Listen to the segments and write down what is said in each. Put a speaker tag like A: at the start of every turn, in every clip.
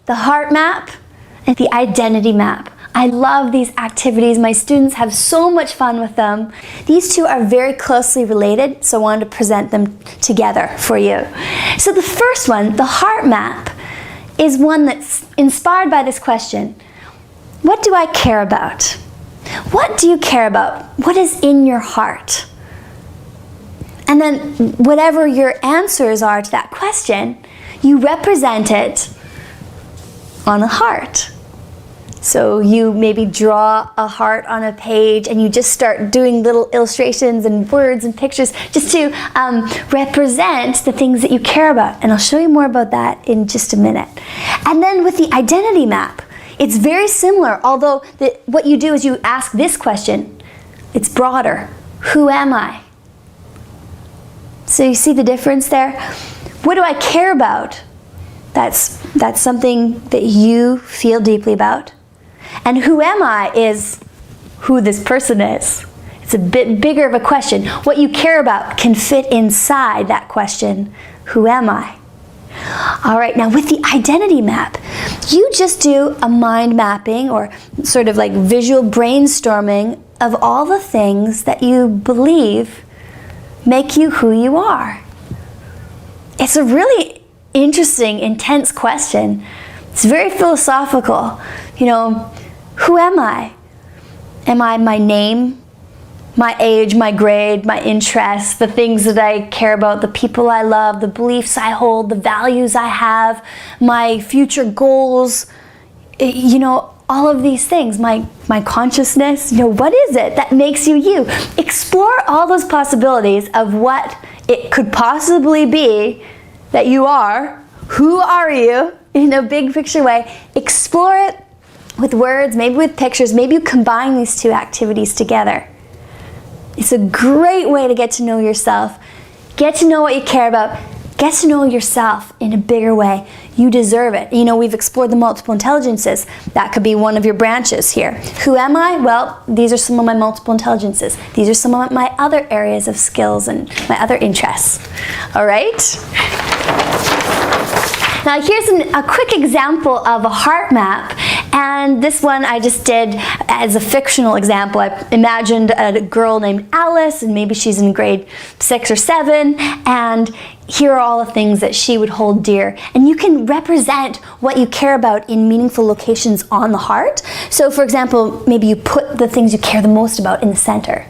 A: the heart map and the identity map. I love these activities. My students have so much fun with them. These two are very closely related, so I wanted to present them together for you. So the first one, the heart map, is one that's inspired by this question. What do I care about? What do you care about? What is in your heart? And then whatever your answers are to that question, you represent it on a heart. So you maybe draw a heart on a page and you just start doing little illustrations and words and pictures just to represent the things that you care about. And I'll show you more about that in just a minute. And then with the identity map, it's very similar, although what you do is you ask this question. It's broader. Who am I? So you see the difference there? What do I care about? That's something that you feel deeply about. And who am I is who this person is. It's a bit bigger of a question. What you care about can fit inside that question, who am I? All right, now with the identity map, you just do a mind mapping or sort of like visual brainstorming of all the things that you believe make you who you are. It's a really interesting, intense question. It's very philosophical. You know, who am I? Am I my name, my age, my grade, my interests, the things that I care about, the people I love, the beliefs I hold, the values I have, my future goals, you know, all of these things, my consciousness, you know, what is it that makes you you? Explore all those possibilities of what it could possibly be that you are. Who are you in a big picture way? Explore it with words, maybe with pictures, maybe you combine these two activities together. It's a great way to get to know yourself, get to know what you care about, get to know yourself in a bigger way. You deserve it. You know, we've explored the multiple intelligences. That could be one of your branches here. Who am I? Well, these are some of my multiple intelligences. These are some of my other areas of skills and my other interests. All right? Now here's a quick example of a heart map, and this one I just did as a fictional example. I imagined a girl named Alice, and maybe she's in grade 6 or 7, and here are all the things that she would hold dear. And you can represent what you care about in meaningful locations on the heart. So for example, maybe you put the things you care the most about in the center,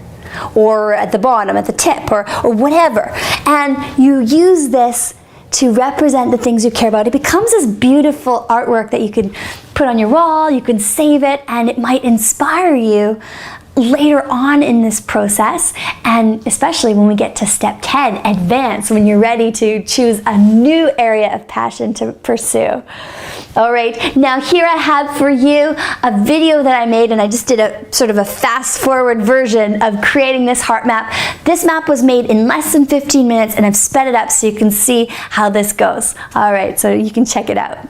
A: or at the bottom, at the tip, or whatever. And you use this to represent the things you care about. It becomes this beautiful artwork that you can put on your wall, you can save it, and it might inspire you later on in this process, and especially when we get to step 10, advance, when you're ready to choose a new area of passion to pursue. All right, now here I have for you a video that I made, and I just did a sort of a fast forward version of creating this heart map. This map was made in less than 15 minutes, and I've sped it up so you can see how this goes. All right, so you can check it out.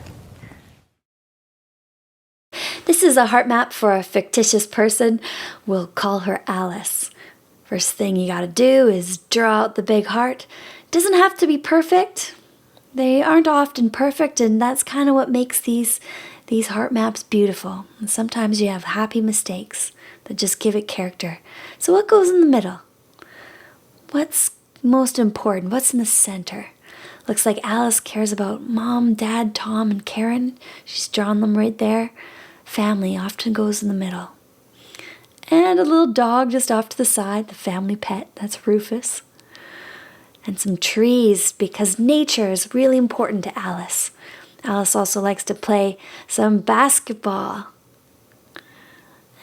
A: This is a heart map for a fictitious person. We'll call her Alice. First thing you gotta do is draw out the big heart. Doesn't have to be perfect. They aren't often perfect, and that's kind of what makes these heart maps beautiful. And sometimes you have happy mistakes that just give it character. So what goes in the middle? What's most important? What's in the center? Looks like Alice cares about Mom, Dad, Tom, and Karen. She's drawn them right there. Family often goes in the middle. And a little dog just off to the side, the family pet, that's Rufus. And some trees, because nature is really important to Alice. Alice also likes to play some basketball.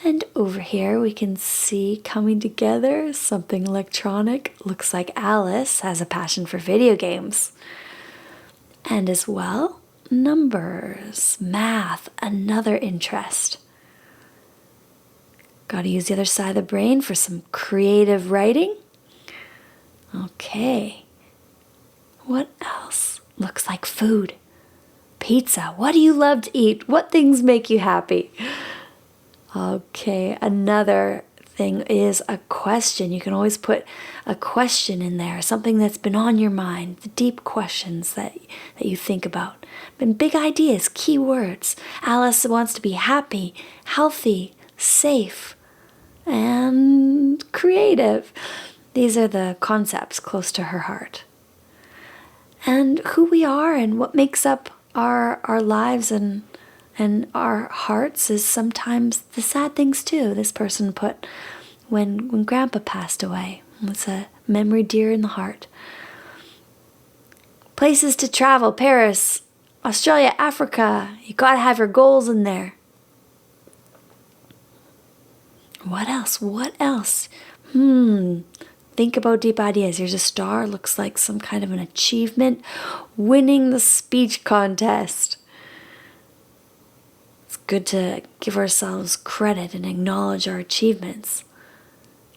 A: And over here we can see coming together something electronic. Looks like Alice has a passion for video games. And as well, numbers, math, another interest. Got to use the other side of the brain for some creative writing. Okay. What else? Looks like food. Pizza. What do you love to eat? What things make you happy? Okay, another thing is a question. You can always put a question in there, something that's been on your mind, the deep questions that you think about. And big ideas, key words. Alice wants to be happy, healthy, safe, and creative. These are the concepts close to her heart. And who we are and what makes up our lives and our hearts is sometimes the sad things too. This person put when Grandpa passed away. It's a memory dear in the heart. Places to travel: Paris, Australia, Africa. You gotta have your goals in there. What else? What else? Think about deep ideas. Here's a star. Looks like some kind of an achievement. Winning the speech contest. It's good to give ourselves credit and acknowledge our achievements.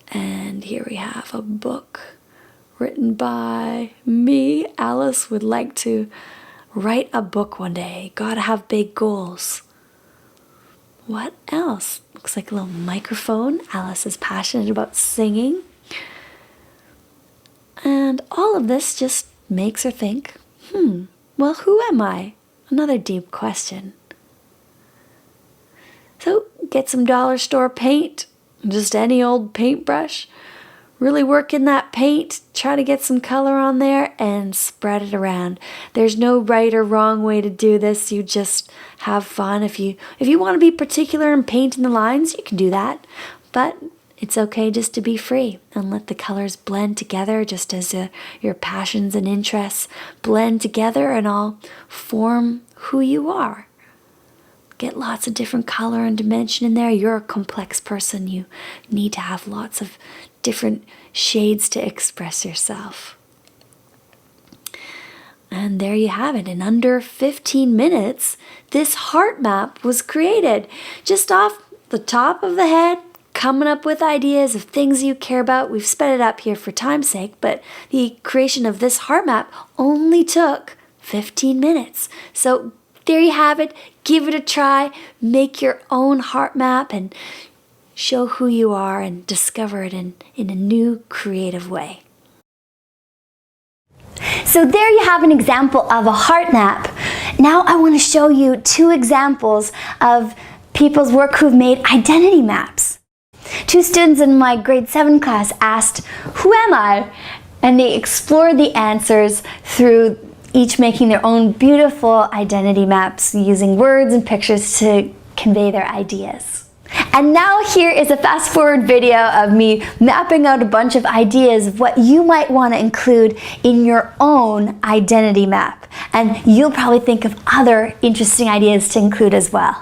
A: And here we have a book written by me. Alice would like to write a book one day. Gotta have big goals. What else? Looks like a little microphone. Alice is passionate about singing. And all of this just makes her think, well, who am I? Another deep question. So get some dollar store paint, just any old paintbrush. Really work in that paint, try to get some color on there and spread it around. There's no right or wrong way to do this. You just have fun. If you want to be particular and paint in the lines, you can do that. But it's okay just to be free and let the colors blend together just as your passions and interests blend together and all form who you are. Get lots of different color and dimension in there. You're a complex person. You need to have lots of different shades to express yourself. And there you have it. In under 15 minutes, this heart map was created. Just off the top of the head, coming up with ideas of things you care about. We've sped it up here for time's sake, but the creation of this heart map only took 15 minutes. So there you have it. Give it a try. Make your own heart map and show who you are and discover it in a new creative way. So there you have an example of a heart map. Now I want to show you 2 examples of people's work who've made identity maps. 2 students in my grade 7 class asked, "Who am I?" And they explored the answers through each making their own beautiful identity maps using words and pictures to convey their ideas. And now here is a fast forward video of me mapping out a bunch of ideas of what you might want to include in your own identity map. And you'll probably think of other interesting ideas to include as well.